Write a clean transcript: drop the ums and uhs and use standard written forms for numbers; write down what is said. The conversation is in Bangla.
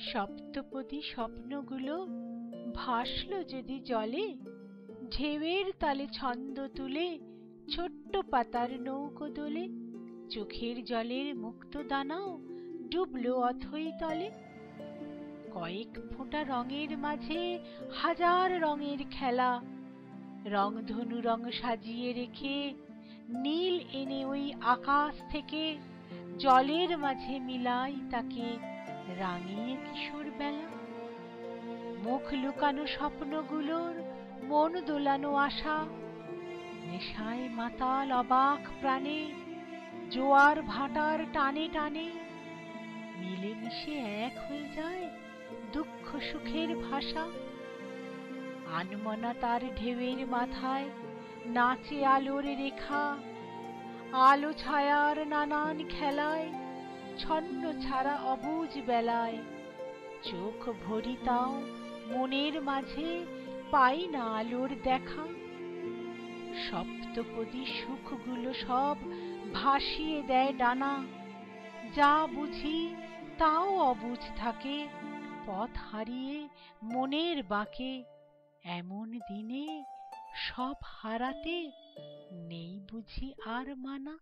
সপ্তপদী স্বপ্নগুলো ভাসলো যদি জলে, ঢেউয়ের তালে ছন্দ তুলে ছোট্ট পাতার নৌকো দোলে, চোখের জলের মুক্ত দানাও ডুবলো অথই তলে। কয়েক ফোঁটা রঙের মাঝে হাজার রঙের খেলা, রংধনু রং সাজিয়ে রেখে নীল এনে ওই আকাশ থেকে জলের মাঝে মিলাই তাকে রাঙিয়ে কিশোর বেলা। মুখ লুকানো স্বপ্নগুলোর মন দোলানো আশা, নেশায় মাতাল অবাক প্রাণে জোয়ার ভাটার টানে টানে, মিলেমিশে এক হয়ে যায় দুঃখ সুখের ভাষা। আনমনা তার ঢেউয়ের মাথায় নাচে আলোর রেখা, আলো ছায়ার নানান খেলায় ছন্ন ছাড়া অবুঝ বেলায়, চোখ ভরি তাও মনের মাঝে পাই না আলোর দেখা। সপ্তপদী সুখগুলো সব ভাসিয়ে দেয় ডানা, যা বুঝি তাও অবুঝ থাকে পথ হারিয়ে মনের বাঁকে। এমন দিনে সব হারাতে নেই বুঝি আর মানা।